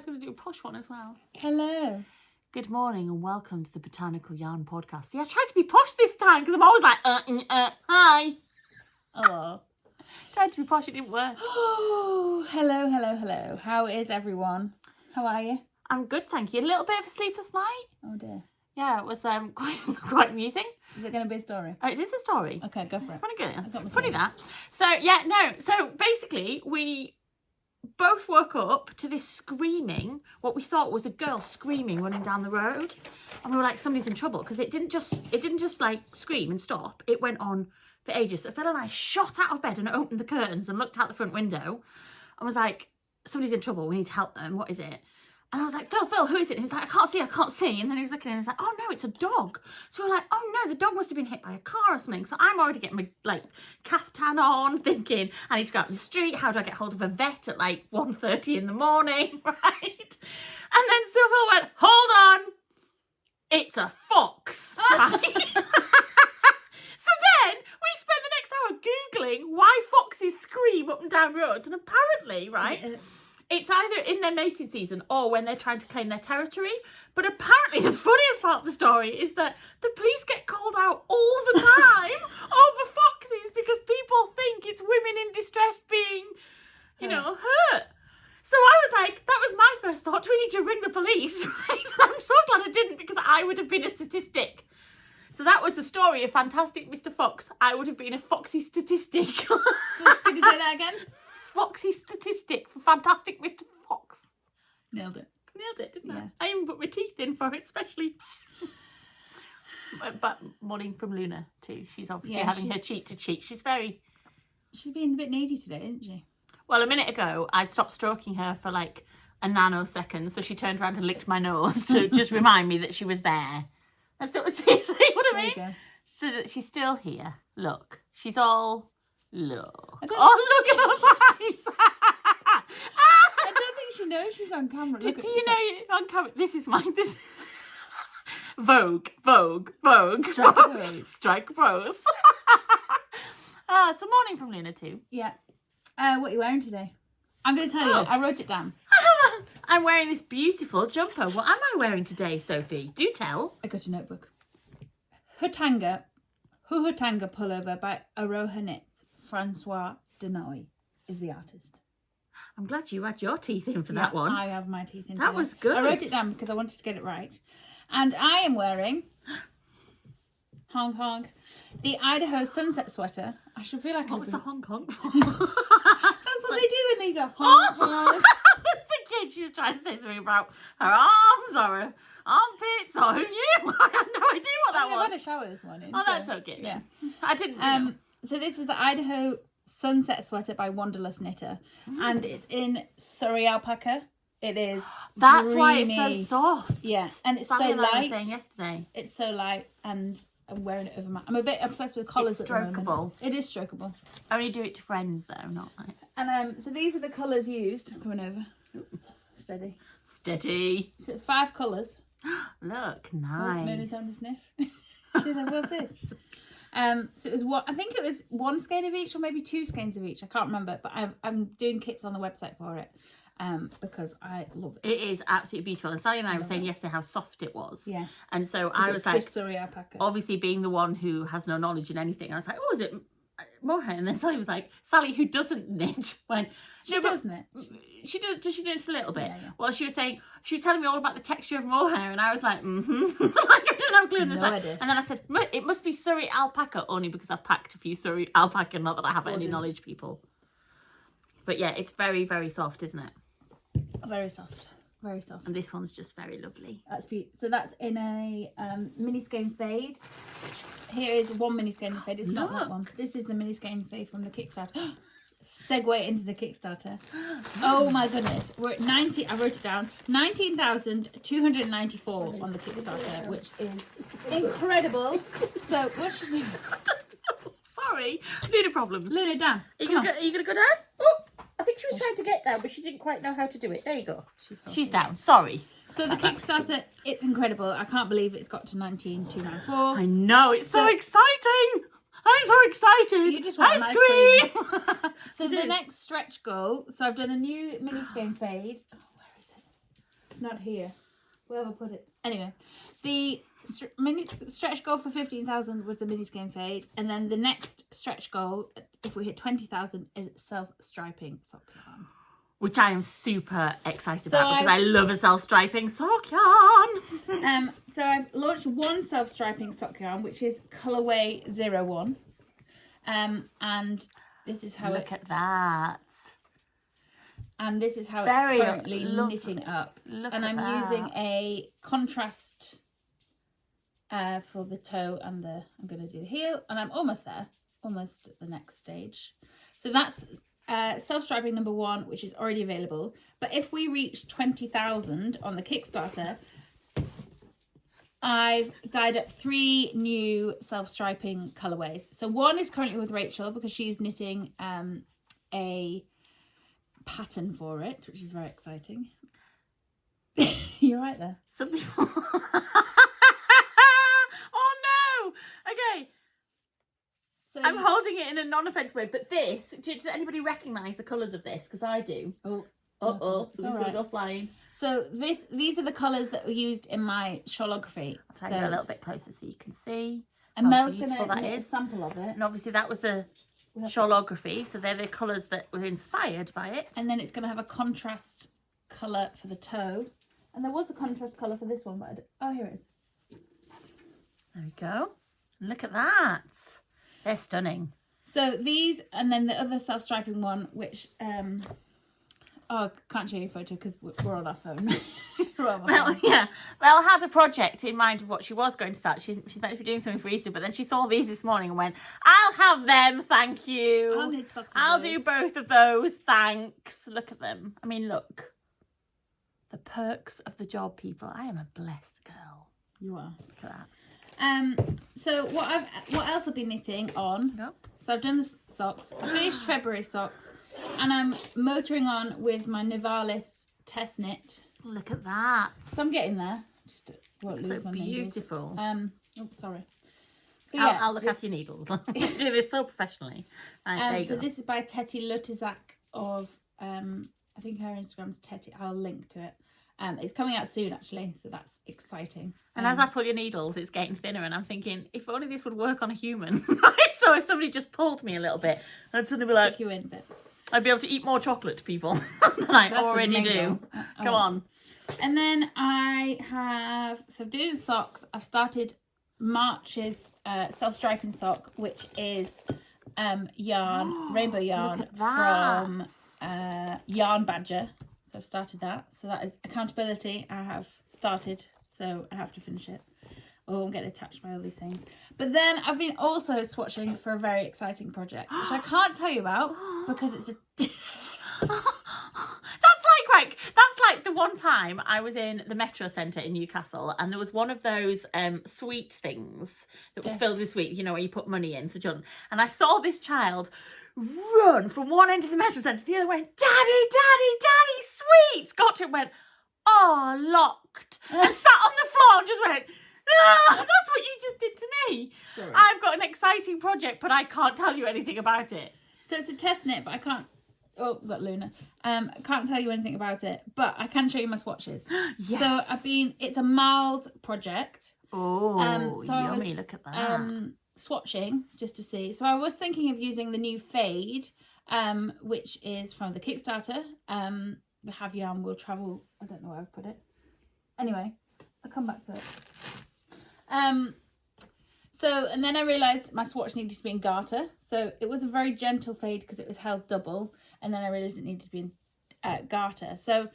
I was going to do a posh one as well. Hello. Good morning and welcome to the Botanical Yarn Podcast. See, I tried to be posh this time because I'm always like, hi. Hello. Tried to be posh, it didn't work. Oh, hello. How is everyone? How are you? I'm good, thank you. A little bit of a sleepless night. Oh dear. Yeah, it was quite amusing. Is it going to be a story? Oh, it is a story. Okay, go for it. Funny that. So basically we both woke up to this screaming, what we thought was a girl screaming running down the road, and we were like, somebody's in trouble, because it didn't just like scream and stop. It went on for ages. So Phil and I shot out of bed and opened the curtains and looked out the front window and was like, somebody's in trouble, we need to help them, what is it? And I was like, Phil, who is it? And he was like, I can't see. And then he was looking and he was like, oh no, it's a dog. So we were like, oh no, the dog must have been hit by a car or something. So I'm already getting my caftan on, thinking I need to go out in the street. How do I get hold of a vet at 1:30 in the morning, right? And then Phil went, hold on, it's a fox, right? So then we spent the next hour Googling why foxes scream up and down roads. And apparently, right, it's either in their mating season or when they're trying to claim their territory. But apparently the funniest part of the story is that the police get called out all the time over foxes because people think it's women in distress being, hurt. So I was like, that was my first thought. Do we need to ring the police? Right? And I'm so glad I didn't, because I would have been a statistic. So that was the story of Fantastic Mr. Fox. I would have been a foxy statistic. Can you say that again? Foxy statistic for Fantastic Mr. Fox. Nailed it, didn't I? Yeah. I even put my teeth in for it, especially. But morning from Luna too. She's obviously having her cheek to cheek. She's being a bit needy today, isn't she? Well, a minute ago, I'd stopped stroking her for a nanosecond, so she turned around and licked my nose to just remind me that she was there. And so, see what I mean? There you go. So that she's still here. Look, she's all... Look. Look at those eyes. I don't think she knows she's on camera. Do you know you're on camera? This is Vogue. Strike a pose. So morning from Luna too. Yeah. What are you wearing today? I'm going to tell you. I wrote it down. I'm wearing this beautiful jumper. What am I wearing today, Sophie? Do tell. I got a notebook. Huhuatanga Pullover by Aroha Knits. Francoise Danoy is the artist. I'm glad you had your teeth in for that one. I have my teeth in. That was good. I wrote it down because I wanted to get it right. And I am wearing honk honk the Idaho sunset sweater. I should feel like what was the honk honk for? That's what they do when they go honk honk. That's the kid. She was trying to say something about her arms or her armpits or who knew. I had no idea what that was. I had a shower this morning. Oh, that's okay. Yeah. I didn't. So this is the Idaho sunset sweater by Wanderlust knitter, and it's in Surrey alpaca. It is. That's creamy. why it's so soft. Yeah, and it's Sally so and I light. were saying yesterday. It's so light, and I'm wearing it over my. I'm a bit obsessed with collars. It's at the moment. strokeable. It is strokeable. Only do it to friends though, not like. And so these are the colours used. I'm coming over. Steady. So 5 colours. Look, Oh, nice. Luna's having a sniff. She's like, what's this? So it was I think it was 1 skein of each or maybe 2 skeins of each. I can't remember, but I'm doing kits on the website for it because I love it. It is absolutely beautiful. And Sally and I were saying yesterday how soft it was. Yeah. And so I was like, just Surrey alpaca. obviously being the one who has no knowledge in anything, I was like, oh, is it mohair? And then Sally was like, Sally, who doesn't knit, went, She does knit. She does. Does she knit a little bit? Yeah. Well, she was telling me all about the texture of mohair, and I was like, like I didn't have a clue. No idea. And then I said, it must be Surrey alpaca, only because I've packed a few Surrey alpaca. Not that I have any knowledge, people. But yeah, it's very, very soft, isn't it? Very soft. Very soft. And this one's just very lovely. That's beautiful. So that's in a mini skein fade. Here is 1 mini skein fade. It's not that one. This is the mini skein fade from the Kickstarter. Segue into the Kickstarter. Oh my goodness. We're at 90. I wrote it down. 19,294 on the Kickstarter, which is incredible. So what should you do? Sorry. Luna problems. Luna, down. Are you gonna go down? Oh, I think she was trying to get down, but she didn't quite know how to do it. There you go. She's down. Sorry. So the Kickstarter, it's incredible. I can't believe it's got to 19,294. I know. It's so exciting. I'm so excited. You just want ice an cream. So the next stretch goal. So I've done a new mini skein fade. Oh, where is it? It's not here. Wherever I put it. Anyway, the mini stretch goal for 15,000 was the mini skein fade, and then the next stretch goal, if we hit 20,000, is self-striping sock yarn. Which I am super excited about because I love a self-striping sock yarn. So I've launched one self-striping sock yarn, which is colorway 01. And this is how Look at that. And this is how Very it's currently lovely. knitting up. Look and at I'm that. using a contrast for the toe and I'm going to do the heel, and I'm almost there, almost at the next stage. So that's self-striping number 1, which is already available. But if we reach 20,000 on the Kickstarter, I've dyed up 3 new self-striping colorways. So one is currently with Rachel because she's knitting a pattern for it, which is very exciting. You're right there. Some people... Oh no! Okay. So I'm holding it in a non-offensive way, but this, does anybody recognise the colours of this? Because I do. Oh. Uh-oh, so this is going right. to go flying. So these are the colours that were used in my shawlography. I'll take you a little bit closer so you can see. And how Mel's going beautiful to that make a is. sample of it. And obviously that was the shawlography, so they're the colours that were inspired by it. And then it's going to have a contrast colour for the toe. And there was a contrast colour for this one, but oh, here it is. There we go. Look at that. They're stunning. So these, and then the other self-striping one, which I can't show you a photo because we're on our phone. We're on my phone. Yeah. Mel had a project in mind of what she was going to start. She's meant to be doing something for Easter, but then she saw these this morning and went, I'll have them, thank you. I'll knit socks. I'll do both of those, thanks. Look at them. I mean, look. The perks of the job, people. I am a blessed girl. You are. Look at that. So what else I've been knitting on? No. So I've done the socks. I finished February socks, and I'm motoring on with my Nivalis test knit. Look at that. So I'm getting there. Just won't So lose my needles. beautiful. Oh, sorry. So yeah, I'll look after your needles. I do this so professionally. Right, there you so go. this is by Teti Lutizak of I think her Instagram's Teti. I'll link to it. It's coming out soon actually, so that's exciting. And as I pull your needles, it's getting thinner, and I'm thinking, if only this would work on a human. So if somebody just pulled me a little bit, I'd suddenly be like, stick you in a bit. I'd be able to eat more chocolate, people, than I That's the already main do. goal. Go on. And then I have, so doing socks, I've started March's self-striping sock, which is yarn, rainbow yarn Look at that. from Yarn Badger. So I've started that. So that is accountability. I have started, so I have to finish it. I won't get attached by all these things. But then I've been also swatching for a very exciting project, which I can't tell you about because it's a... That's like the one time I was in the Metro Centre in Newcastle, and there was one of those sweet things that was filled with sweets, you know, where you put money in for children. And I saw this child run from one end of the Metro Centre to the other, went, Daddy, Daddy, Daddy, sweets! Got to it, went, oh, locked. And sat on the floor and just went, ah, that's what you just did to me. Sorry. I've got an exciting project, but I can't tell you anything about it. So it's a test knit, but I can't... Oh, we've got Luna. I can't tell you anything about it, but I can show you my swatches. Yes. So it's a mild project. Oh, so I yummy, was, look at that. Swatching just to see. So I was thinking of using the new Fade, which is from the Kickstarter. The Have Yarn Will Travel. I don't know where I've put it. Anyway, I'll come back to it. So, and then I realised my swatch needed to be in garter. So it was a very gentle fade because it was held double. And then I realised it needed to be in garter. So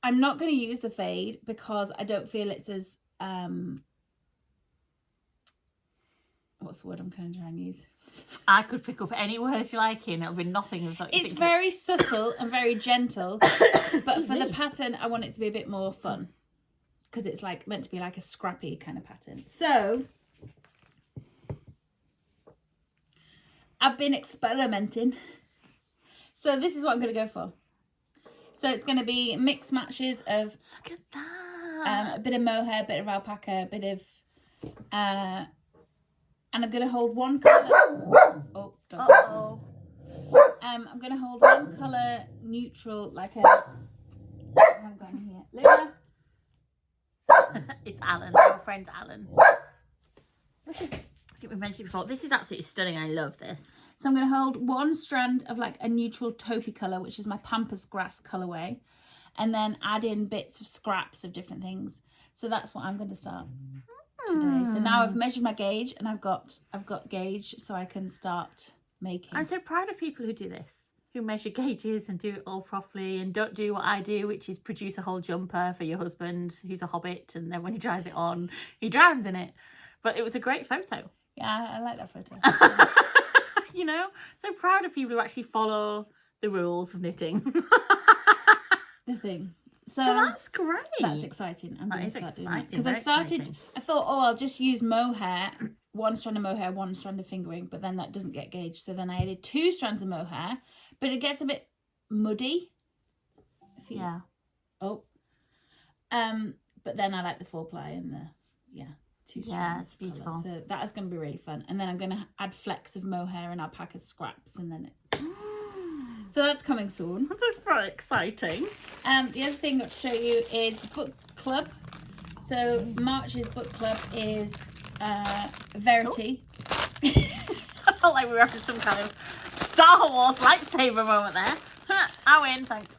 I'm not going to use the fade because I don't feel it's as... what's the word I'm going to try and use? I could pick up any words you like in. It'll be nothing of what you It's think very subtle and very gentle. But for the pattern, I want it to be a bit more fun. Because it's like meant to be like a scrappy kind of pattern. So... I've been experimenting. So this is what I'm going to go for. So it's going to be mixed matches of... Look at that. a bit of mohair, a bit of alpaca, a bit of... and I'm going to hold one colour... Oh, dog. Uh-oh. I'm going to hold one colour neutral, like a... I haven't got any here. Luna, it's Alan, our friend Alan. This is, I think we mentioned before, this is absolutely stunning. I love this. So I'm going to hold one strand of like a neutral taupey colour, which is my pampas grass colourway, and then add in bits of scraps of different things. So that's what I'm going to start today. So now I've measured my gauge, and I've got gauge, so I can start making. I'm so proud of people who do this, who measure gauges and do it all properly and don't do what I do, which is produce a whole jumper for your husband who's a hobbit, and then when he tries it on, he drowns in it. But it was a great photo. Yeah, I like that photo. You know, so proud of people who actually follow the rules of knitting. The thing. So that's great. That's exciting. I'm going to start doing that. Because Exciting. I thought, oh, I'll just use mohair, one strand of mohair, one strand of fingering, but then that doesn't get gauged. So then I added 2 strands of mohair, but it gets a bit muddy. Yeah. Oh. But then I like the 4-ply and the, 2 strands. Yeah, it's beautiful. So that is going to be really fun. And then I'm going to add flecks of mohair and alpaca scraps, and then it... So that's coming soon. That's very exciting. The other thing I've got to show you is book club. So March's book club is Verity. I felt like we were having some kind of Star Wars lightsaber moment there. I win, thanks.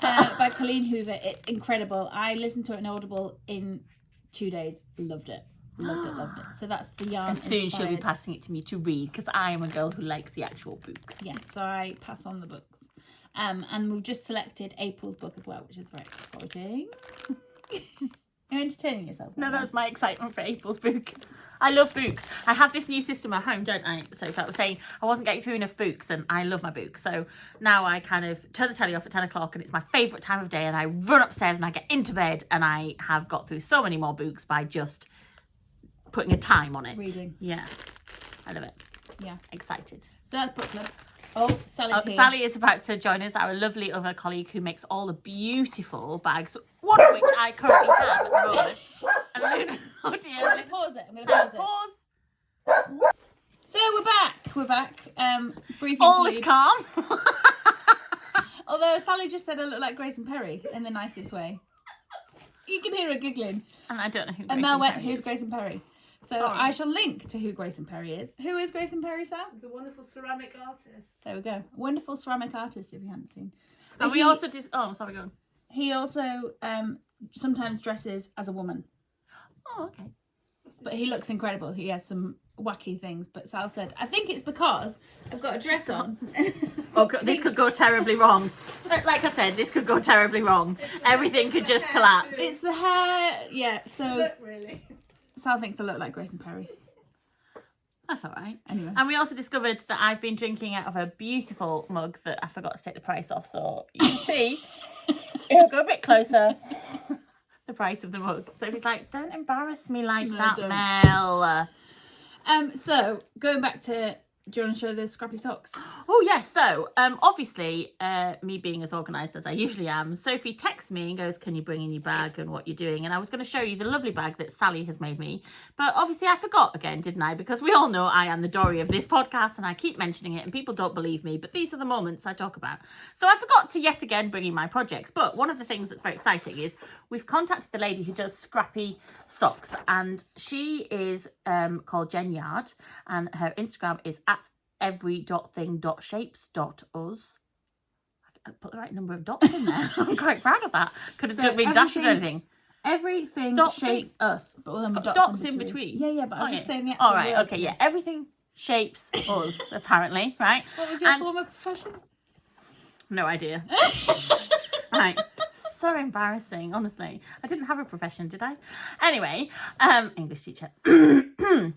By Colleen Hoover. It's incredible. I listened to it in Audible in 2 days. Loved it. Loved it. So that's the yarn. And soon she'll be passing it to me to read, because I am a girl who likes the actual book. Yes, so I pass on the books. And we've just selected April's book as well, which is very exciting. You're entertaining yourself. No, that was my excitement for April's book. I love books. I have this new system at home, don't I? So I was saying I wasn't getting through enough books, and I love my books. So now I kind of turn the telly off at 10 o'clock, and it's my favourite time of day, and I run upstairs and I get into bed, and I have got through so many more books by just putting a time on it. Reading. Yeah. I love it. Yeah. Excited. So that's book club. Oh, Sally's here. Sally is about to join us, our lovely other colleague who makes all the beautiful bags, one of which I currently have at the moment. And oh dear. I'm going to pause it. Pause. So we're back. Brief All is interlude. calm. Although Sally just said I look like Grace and Perry in the nicest way. You can hear her giggling. And I don't know who Grace And Mel went, Perry who's is. Grace and Perry? So Sorry. I shall link to who Grace and Perry is. Who is Grace and Perry, Sal? He's a wonderful ceramic artist. There we go. Wonderful ceramic artist, if you haven't seen. And we also did. Oh, sorry, go on. He also sometimes dresses as a woman. Oh, okay. But he looks incredible. He has some wacky things. But Sal said, I think it's because I've got a dress on. Oh, this could go terribly wrong. Like I said, this could go terribly wrong. Everything could just collapse. It's the hair. Yeah, so Look, really. Sal thinks I look like Grace and Perry. That's all right. Anyway. And we also discovered that I've been drinking out of a beautiful mug that I forgot to take the price off. So you can see, it'll go a bit closer, the price of the mug. So he's like, don't embarrass me like No, that, don't. Mel. So going back to, do you want to show the scrappy socks? Oh, yes. So, obviously, me being as organised as I usually am, Sophie texts me and goes, can you bring in your bag and what you're doing? And I was going to show you the lovely bag that Sally has made me. But obviously I forgot again, didn't I? Because we all know I am the Dory of this podcast and I keep mentioning it and people don't believe me. But these are the moments I talk about. So I forgot to yet again bring in my projects. But one of the things that's very exciting is we've contacted the lady who does Scrappy socks. And she is called Jen Yard. And her Instagram is at every.thing.shapes.us. I put the right number of dots in there. I'm quite proud of that. Could have been dashes or anything. Everything Dot shapes us, but all them got dots, dots in between. Yeah, but I'm Oh, just yeah. saying the actual All right, words. okay, yeah. Everything shapes us, apparently, right? What was your And- former profession? No idea. Right. So embarrassing, honestly. I didn't have a profession, did I? Anyway, English teacher. And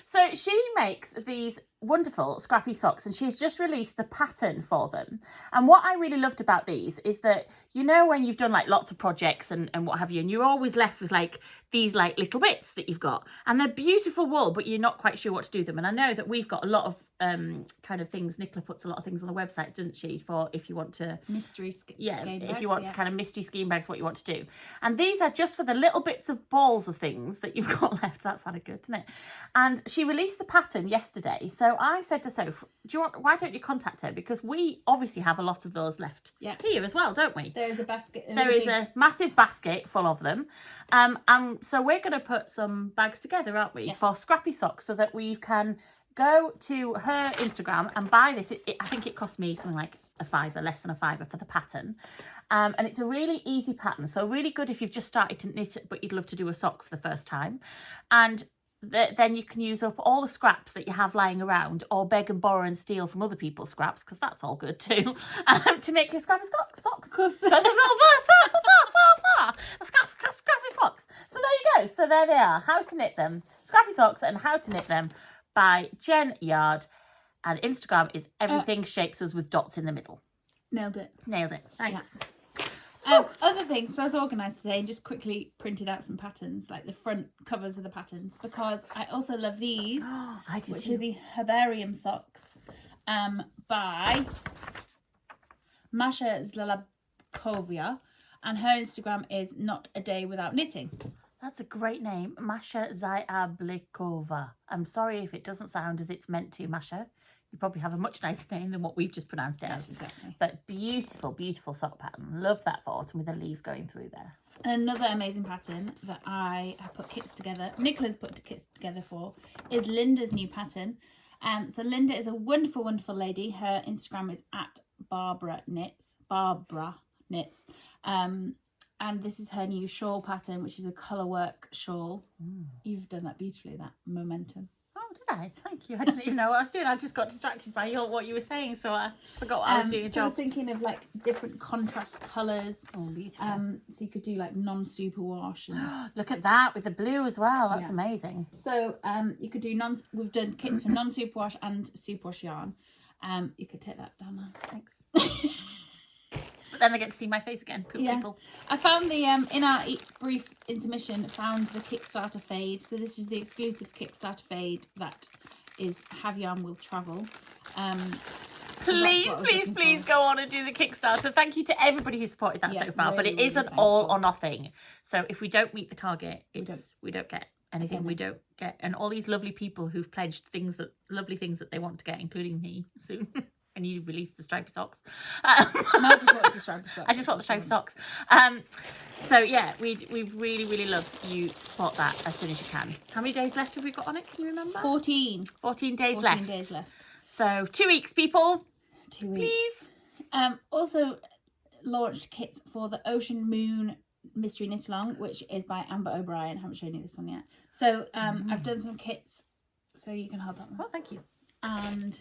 so she makes these wonderful scrappy socks and she's just released the pattern for them. And what I really loved about these is that, you know, when you've done like lots of projects and what have you, and you're always left with like these like little bits that you've got and they're beautiful wool, but you're not quite sure what to do with them. And I know that we've got a lot of kind of things. Nicola puts a lot of things on the website, doesn't she, for if you want to mystery skein if bags, you want to kind of mystery skein bags, what you want to do. And these are just for the little bits of balls of things that you've got left. That sounded good, didn't it? And she released the pattern yesterday, so I said to Sophie, why don't you contact her, because we obviously have a lot of those left here as well, don't we? There is a basket. There is a massive basket full of them, and so we're going to put some bags together, aren't we, for Scrappy socks, so that we can go to her Instagram and buy this. I think it cost me something like a £5, less than a £5 for the pattern. And it's a really easy pattern. So really good if you've just started to knit it, but you'd love to do a sock for the first time. And then you can use up all the scraps that you have lying around, or beg and borrow and steal from other people's scraps, because that's all good too, to make your Scrappy socks. Scrappy socks. So there you go. So there they are. How to knit them. Scrappy socks and how to knit them by Jen Yard. And Instagram is everything shapes us with dots in the middle. Nailed it. Thanks. Other things, so I was organised today and just quickly printed out some patterns, like the front covers of the patterns, because I also love these, which are the herbarium socks by Masha Zlalakovia, and her Instagram is Not a Day Without Knitting. That's a great name, Masha Zyablikova. I'm sorry if it doesn't sound as it's meant to, Masha. You probably have a much nicer name than what we've just pronounced it as. Yes, exactly. But beautiful, beautiful sock pattern. Love that for autumn with the leaves going through there. Another amazing pattern that I have put kits together, Nicola's put kits together for, is Linda's new pattern. So Linda is a wonderful, wonderful lady. Her Instagram is at Barbara Knits. And this is her new shawl pattern, which is a colour work shawl. You've done that beautifully, that momentum. Oh, did I? Thank you. I didn't even know what I was doing. I just got distracted by what you were saying, so I forgot what I was doing. So I was thinking of like different contrast colours. Oh, beautiful. So you could do like non-superwash. And... Look at that with the blue as well. That's amazing. So you could do we've done kits for non-superwash and superwash yarn. You could take that down there. Thanks. But then I get to see my face again. People. I found the in our brief intermission, found the Kickstarter fade. So this is the exclusive Kickstarter fade that is Have Yarn Will Travel. Please go on and do the Kickstarter. Thank you to everybody who supported that so far. Really, but it really isn't all or nothing. So if we don't meet the target, we don't get anything. We don't get, and all these lovely people who've pledged lovely things that they want to get, including me soon. And you released the stripy socks. I just want the stripy socks. I just want the stripy socks. So yeah, we really, really love you to support that as soon as you can. How many days left have we got on it? Can you remember? 14 days left. 14 days left. So 2 weeks, people. 2 weeks. Please. Also launched kits for the Ocean Moon Mystery Knit Along, which is by Amber O'Brien. I haven't shown you this one yet. So I've done some kits, so you can hold that one. Oh, thank you. And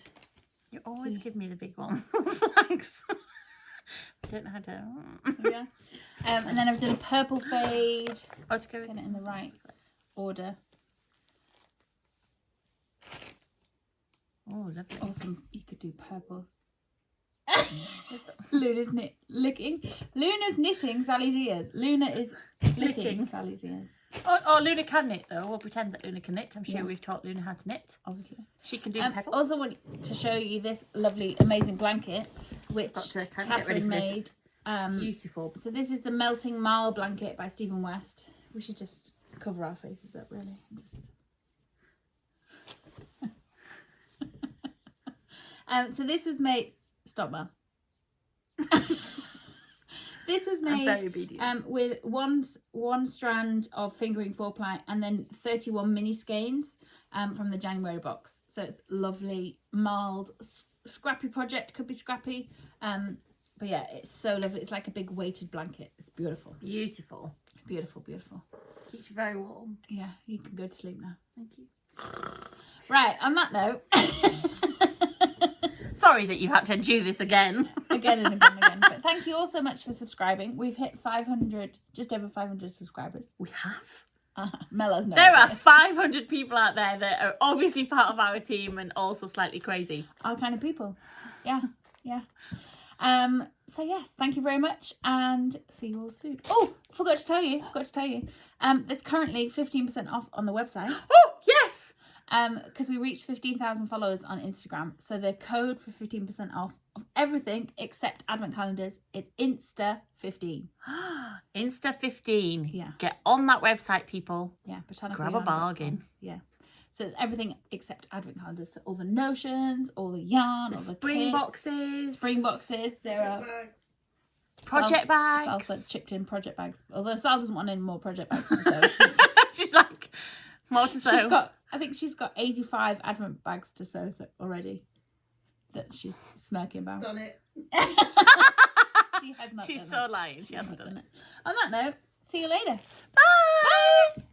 you always give me the big one. Thanks. I don't know how to. Yeah. And then I've done a purple fade. Oh, to go Get it in the right order. Oh, lovely. Awesome. You could do purple. Luna's knitting Sally's ears. Luna is licking Sally's ears. Oh, Luna can knit though. We'll pretend that Luna can knit. I'm sure we've taught Luna how to knit. Obviously. She can do the pedal. I also want to show you this lovely, amazing blanket, which Catherine made. Beautiful. So this is the Melting Marl blanket by Stephen West. We should just cover our faces up, really. So this was made. Stop, Mel. This was made with one strand of fingering 4-ply and then 31 mini skeins from the January box. So it's lovely, mild, scrappy project. Could be scrappy. But yeah, it's so lovely. It's like a big weighted blanket. It's beautiful. Beautiful. Beautiful, beautiful. Keeps you very warm. Yeah, you can go to sleep now. Thank you. Right, on that note. Sorry that you've had to do this again. Again and again and again. But thank you all so much for subscribing. We've hit 500, just over 500 subscribers. We have? Mella's no There idea. are 500 people out there that are obviously part of our team and also slightly crazy. Our kind of people. Yeah, yeah. So yes, thank you very much and see you all soon. Oh, forgot to tell you. There's currently 15% off on the website. Oh, yes! Because we reached 15,000 followers on Instagram. So the code for 15% off of everything except advent calendars, it's Insta15. Insta15. Yeah. Get on that website, people. Yeah, Botanical. Grab a bargain. Yeah. So it's everything except advent calendars. So all the notions, all the yarn, all the spring kits, boxes. Spring boxes. There are Project bags. Sal's chipped in project bags. Although Sal doesn't want any more project bags to sew. She's like, more to sew. I think she's got 85 advent bags to sew already. That she's smirking about. Done it. She has not She's done so it. lying. She hasn't done it. On that note, see you later. Bye.